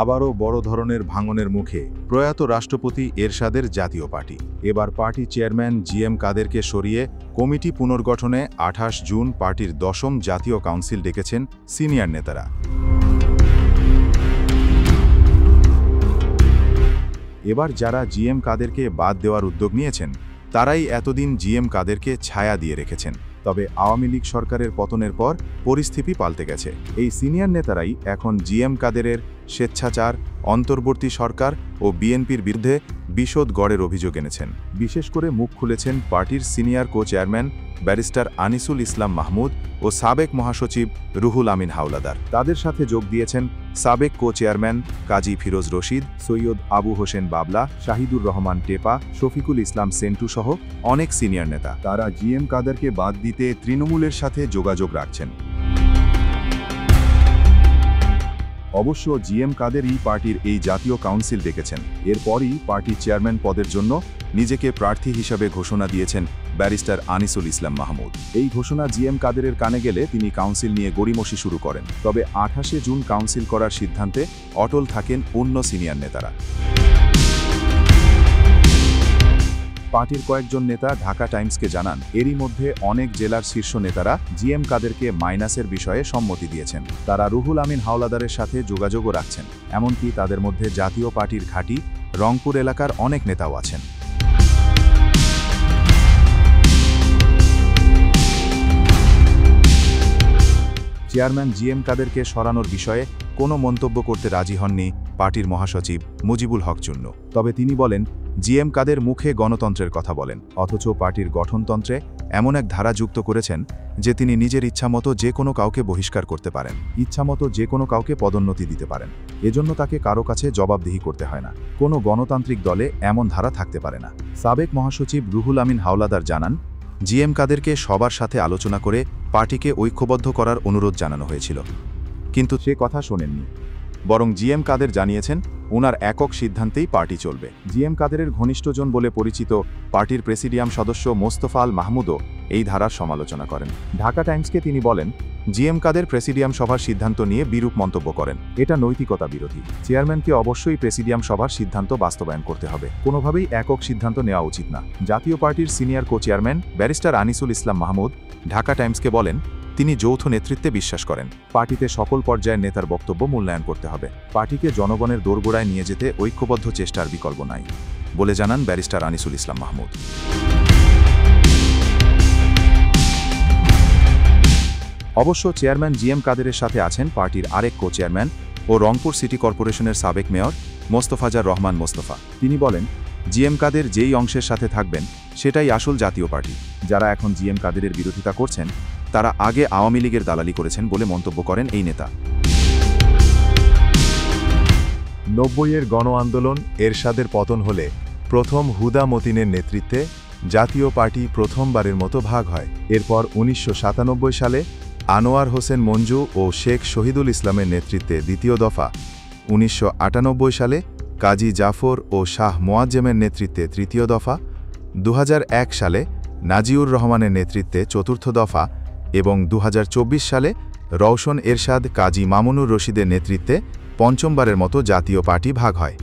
আবারও বড় ধরনের ভাঙনের মুখে প্রয়াত রাষ্ট্রপতি এরশাদের জাতীয় পার্টি। এবার পার্টি চেয়ারম্যান জিএম কাদেরকে সরিয়ে কমিটি পুনর্গঠনে 28 জুন পার্টির 10ম জাতীয় কাউন্সিল ডেকেছেন সিনিয়র নেতারা। এবার যারা জিএম কাদেরকে বাদ দেওয়ার উদ্যোগ নিয়েছেন তারাই এতদিন জিএম কাদেরকে ছায়া দিয়ে রেখেছেন। তবে আওয়ামী লীগ সরকারের পতনের পর পরিস্থিতি পাল্টে গেছে। এই সিনিয়র নেতারাই এখন জিএম কাদেরের স্বেচ্ছাচার, অন্তর্বর্তী সরকার ও বিএনপির বিরুদ্ধে বিশদ গড়ের অভিযোগ এনেছেন। বিশেষ করে মুখ খুলেছেন পার্টির senior co chairman barrister Anisul Islam Mahmud ও সাবেক মহাসচিব রুহুল আমিন হাওলাদার। তাদের সাথে যোগ দিয়েছেন সাবেক কো চেয়ারম্যান কাজী ফিরোজ রশিদ, সৈয়দ আবু হোসেন বাবলা, শাহিদুর রহমান টেপা, শফিকুল ইসলাম সেন্টু সহ অনেক সিনিয়র নেতা। তারা জিএম কাদেরকে বাদ দিতে তৃণমূলের সাথে যোগাযোগ রাখছেন। অবশ্য জিএম কাদেরই পার্টির এই জাতীয় কাউন্সিল ডেকেছেন। এরপরই পার্টির চেয়ারম্যান পদের জন্য নিজেকে প্রার্থী হিসাবে ঘোষণা দিয়েছেন ব্যারিস্টার আনিসুল ইসলাম মাহমুদ। এই ঘোষণা জিএম কাদেরের কানে গেলে তিনি কাউন্সিল নিয়ে গড়িমসি শুরু করেন। তবে 28 জুন কাউন্সিল করার সিদ্ধান্তে অটল থাকেন অন্য সিনিয়র নেতারা। পার্টির কয়েকজন নেতা ঢাকা টাইমসকে জানান, এরই মধ্যে অনেক জেলার শীর্ষ নেতারা জিএম কাদেরকে মাইনাসের বিষয়ে সম্মতি দিয়েছেন। তারা রুহুল আমিন হাওলাদারের সাথে যোগাযোগও রাখছেন। এমনকি তাদের মধ্যে জাতীয় পার্টির ঘাঁটি রংপুর এলাকার অনেক নেতাও আছেন। চেয়ারম্যান জিএম কাদেরকে সরানোর বিষয়ে কোনো মন্তব্য করতে রাজি হননি পার্টির মহাসচিব মুজিবুল হক চুন্নু। তবে তিনি বলেন, জিএম কাদের মুখে গণতন্ত্রের কথা বলেন, অথচ পার্টির গঠনতন্ত্রে এমন এক ধারা যুক্ত করেছেন যে তিনি নিজের ইচ্ছামতো যে কোনো কাউকে বহিষ্কার করতে পারেন, ইচ্ছামতো যে কোনো কাউকে পদোন্নতি দিতে পারেন। এজন্য তাকে কারো কাছে জবাবদিহি করতে হয় না। কোনো গণতান্ত্রিক দলে এমন ধারা থাকতে পারে না। সাবেক মহাসচিব রুহুল আমিন হাওলাদার জানান, জিএম কাদেরকে সবার সাথে আলোচনা করে পার্টিকে ঐক্যবদ্ধ করার অনুরোধ জানানো হয়েছিল, কিন্তু সে কথা শোনেননি। বরং জিএম কাদের জানিয়েছেন ওনার একক সিদ্ধান্তেই পার্টি চলবে। জিএম কাদেরের ঘনিষ্ঠজন বলে পরিচিত পার্টির প্রেসিডিয়াম সদস্য মোস্তফা আল মাহমুদও এই ধারার সমালোচনা করেন। ঢাকা টাইমসকে তিনি বলেন, জিএম কাদের প্রেসিডিয়াম সভার সিদ্ধান্ত নিয়ে বিরূপ মন্তব্য করেন। এটা নৈতিকতা বিরোধী। চেয়ারম্যানকে অবশ্যই প্রেসিডিয়াম সভার সিদ্ধান্ত বাস্তবায়ন করতে হবে, কোনোভাবেই একক সিদ্ধান্ত নেওয়া উচিত না। জাতীয় পার্টির senior co chairman barrister Anisul Islam Mahmud Dhaka টাইমসকে বলেন, তিনি যৌথ নেতৃত্বে বিশ্বাস করেন। পার্টিতে সকল পর্যায়ের নেতার বক্তব্য মূল্যায়ন করতে হবে। পার্টিকে জনগণের দোরগোড়ায় নিয়ে যেতে ঐক্যবদ্ধ চেষ্টার বিকল্প নাই বলে জানান ব্যারিস্টার আনিসুল ইসলাম মাহমুদ। অবশ্য চেয়ারম্যান জিএম কাদেরের সাথে আছেন পার্টির আরেক কো চেয়ারম্যান ও রংপুর সিটি কর্পোরেশনের সাবেক মেয়র মোস্তফাজার রহমান মোস্তফা। তিনি বলেন, জিএম কাদের যেই অংশের সাথে থাকবেন সেটাই আসল জাতীয় পার্টি। যারা এখন জিএম কাদেরের বিরোধিতা করছেন তারা আগে আওয়ামী লীগের দালালি করেছেন বলে মন্তব্য করেন এই নেতা। 90-এর গণ আন্দোলন এরশাদের পতন হলে প্রথম হুদা মতিনের নেতৃত্বে জাতীয় পার্টি প্রথমবারের মতো ভাগ হয়। এরপর 1997 সালে আনোয়ার হোসেন মঞ্জু ও শেখ শহীদুল ইসলামের নেতৃত্বে দ্বিতীয় দফা, 1998 সালে কাজী জাফর ও শাহ মোয়াজ্জেমের নেতৃত্বে তৃতীয় দফা, 2001 সালে নাজিউর রহমানের নেতৃত্বে চতুর্থ দফা এবং 2024 সালে রওশন এরশাদ কাজী মামুনুর রশিদের নেতৃত্বে পঞ্চমবারের মতো জাতীয় পার্টি ভাগ হয়।